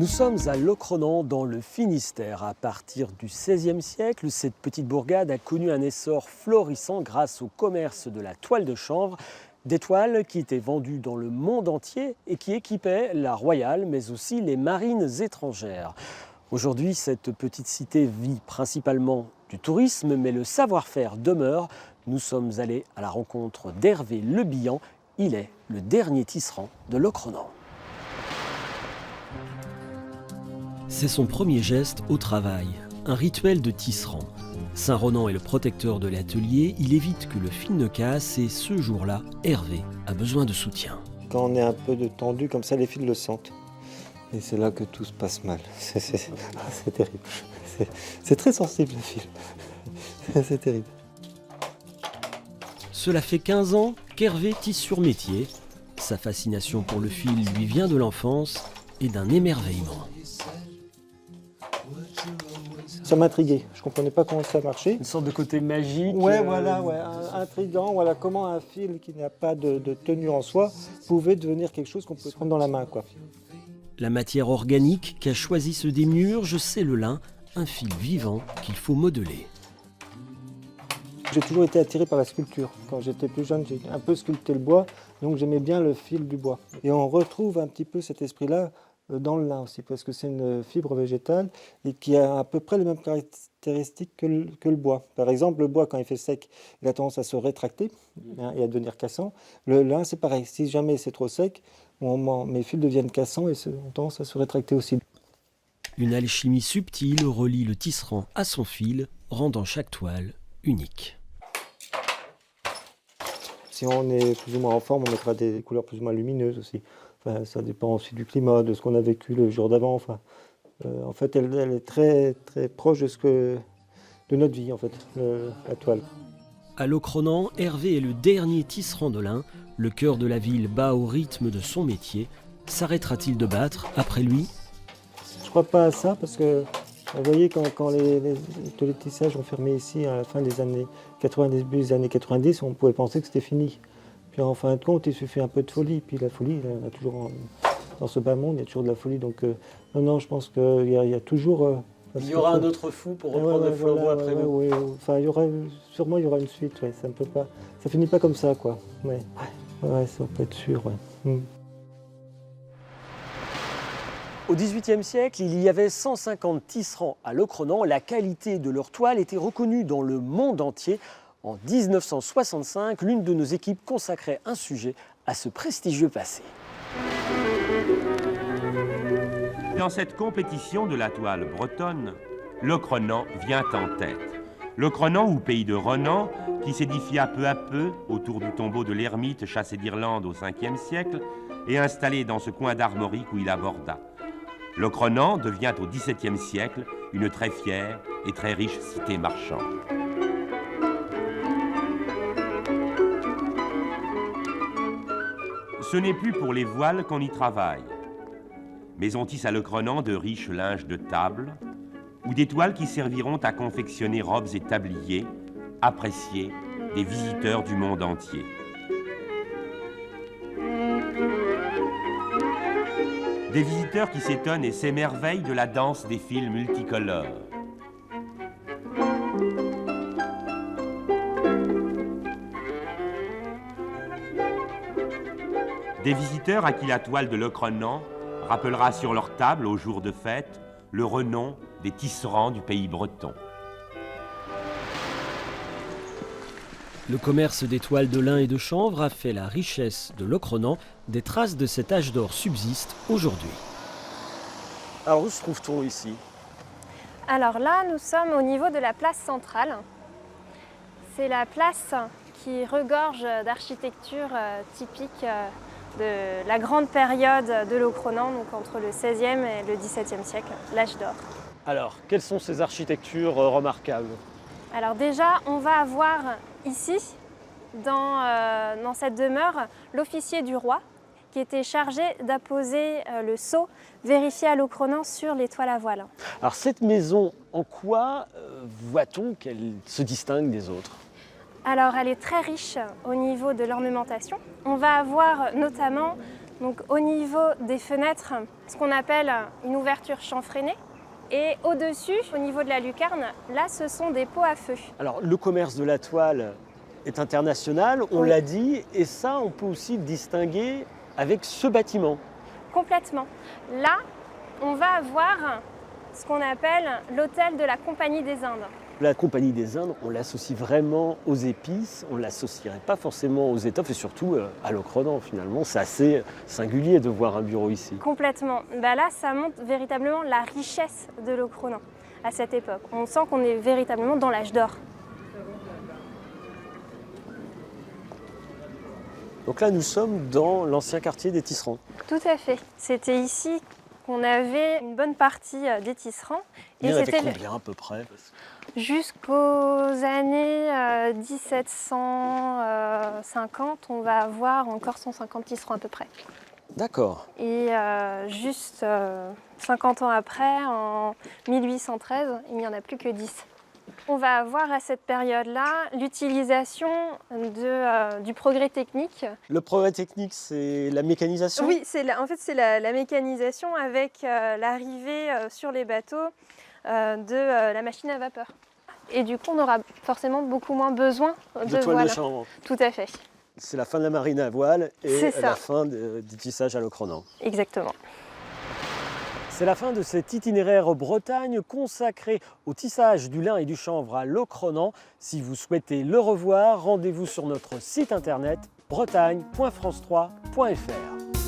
Nous sommes à Locronan dans le Finistère. À partir du XVIe siècle, cette petite bourgade a connu un essor florissant grâce au commerce de la toile de chanvre, des toiles qui étaient vendues dans le monde entier et qui équipaient la royale mais aussi les marines étrangères. Aujourd'hui, cette petite cité vit principalement du tourisme, mais le savoir-faire demeure. Nous sommes allés à la rencontre d'Hervé Lebihan. Il est le dernier tisserand de Locronan. C'est son premier geste au travail, un rituel de tisserand. Saint-Ronan est le protecteur de l'atelier, il évite que le fil ne casse et ce jour-là, Hervé a besoin de soutien. Quand on est un peu tendu comme ça, les fils le sentent. Et c'est là que tout se passe mal. C'est terrible. C'est très sensible le fil. C'est terrible. Cela fait 15 ans qu'Hervé tisse sur métier. Sa fascination pour le fil lui vient de l'enfance et d'un émerveillement. Ça m'intriguait, je ne comprenais pas comment ça marchait. Une sorte de côté magique. Ouais, voilà, intriguant. Voilà, comment un fil qui n'a pas de tenue en soi pouvait devenir quelque chose qu'on peut prendre dans la main, quoi. La matière organique qu'a choisi ce démiurge, c'est le lin, un fil vivant qu'il faut modeler. J'ai toujours été attiré par la sculpture. Quand j'étais plus jeune, j'ai un peu sculpté le bois, donc j'aimais bien le fil du bois. Et on retrouve un petit peu cet esprit-là dans le lin aussi, parce que c'est une fibre végétale et qui a à peu près les mêmes caractéristiques que le bois. Par exemple, le bois, quand il fait sec, il a tendance à se rétracter et à devenir cassant. Le lin, c'est pareil. Si jamais c'est trop sec, mes fils deviennent cassants et ont tendance à se rétracter aussi. Une alchimie subtile relie le tisserand à son fil, rendant chaque toile unique. Si on est plus ou moins en forme, on mettra des couleurs plus ou moins lumineuses aussi. Enfin, ça dépend aussi du climat, de ce qu'on a vécu le jour d'avant. Enfin, en fait, elle est très, très proche de notre vie, en fait, la toile. À Locronan, Hervé est le dernier tisserand de lin. Le cœur de la ville bat au rythme de son métier. S'arrêtera-t-il de battre après lui? Je ne crois pas à ça, parce que vous voyez, quand les ateliers de tissage ont fermé ici à la fin des années 90, début des années 90, on pouvait penser que c'était fini. Puis en fin de compte, il suffit un peu de folie. Puis la folie, il y a toujours, dans ce bas monde, il y a toujours de la folie. Donc non, je pense qu'il y a toujours... il y aura un autre fou pour reprendre le flambeau après vous. Oui. Enfin, il y aura une suite. Ouais. Ça finit pas comme ça, quoi. Ouais, ça peut être sûr. Ouais. Au XVIIIe siècle, il y avait 150 tisserands à Locronan. La qualité de leur toile était reconnue dans le monde entier. En 1965, l'une de nos équipes consacrait un sujet à ce prestigieux passé. Dans cette compétition de la toile bretonne, Locronan vient en tête. Locronan, ou pays de Renan, qui s'édifia peu à peu autour du tombeau de l'ermite chassé d'Irlande au Ve siècle et installé dans ce coin d'Armorique où il aborda. Locronan devient au XVIIe siècle une très fière et très riche cité marchande. Ce n'est plus pour les voiles qu'on y travaille, mais on tisse à Locronan de riches linges de table ou des toiles qui serviront à confectionner robes et tabliers appréciés des visiteurs du monde entier. Des visiteurs qui s'étonnent et s'émerveillent de la danse des fils multicolores. Des visiteurs à qui la toile de Locronan rappellera sur leur table, au jour de fête, le renom des tisserands du pays breton. Le commerce des toiles de lin et de chanvre a fait la richesse de Locronan. Des traces de cet âge d'or subsistent aujourd'hui. Alors où se trouve-t-on ici? Alors là, nous sommes au niveau de la place centrale. C'est la place qui regorge d'architecture typique de la grande période de Locronan, donc entre le XVIe et le XVIIe siècle, l'âge d'or. Alors, quelles sont ces architectures remarquables? Alors déjà, on va avoir ici, dans cette demeure, l'officier du roi, qui était chargé d'apposer le sceau vérifié à Locronan sur les toiles à voile. Alors cette maison, en quoi voit-on qu'elle se distingue des autres? Alors elle est très riche au niveau de l'ornementation. On va avoir notamment Donc au niveau des fenêtres, ce qu'on appelle une ouverture chanfreinée. Et au-dessus, au niveau de la lucarne, là ce sont des pots à feu. Alors le commerce de la toile est international, on Oui. l'a dit, et ça on peut aussi le distinguer avec ce bâtiment. Complètement. Là, on va avoir ce qu'on appelle l'hôtel de la Compagnie des Indes. La Compagnie des Indes, on l'associe vraiment aux épices, on ne l'associerait pas forcément aux étoffes et surtout à l'Ocronan finalement. C'est assez singulier de voir un bureau ici. Complètement. Là, ça montre véritablement la richesse de l'Ocronan à cette époque. On sent qu'on est véritablement dans l'âge d'or. Donc là nous sommes dans l'ancien quartier des Tisserands. Tout à fait. C'était ici qu'on avait une bonne partie des tisserands. Il y en avait c'était combien à peu près? jusqu'aux années 1750, on va avoir encore 150 tisserands à peu près. D'accord. Et juste 50 ans après, en 1813, il n'y en a plus que 10. On va avoir à cette période-là l'utilisation du progrès technique. Le progrès technique, c'est la mécanisation? Oui, en fait c'est la mécanisation avec l'arrivée sur les bateaux de la machine à vapeur. Et du coup, on aura forcément beaucoup moins besoin De toile voile. de chanvre. Tout à fait, C'est la fin de la marine à voile et C'est ça. la fin du tissage à l'Ocronan. exactement. C'est la fin de cet itinéraire Bretagne consacré au tissage du lin et du chanvre à l'Ocronan. Si vous souhaitez le revoir, rendez-vous sur notre site internet bretagne.france3.fr.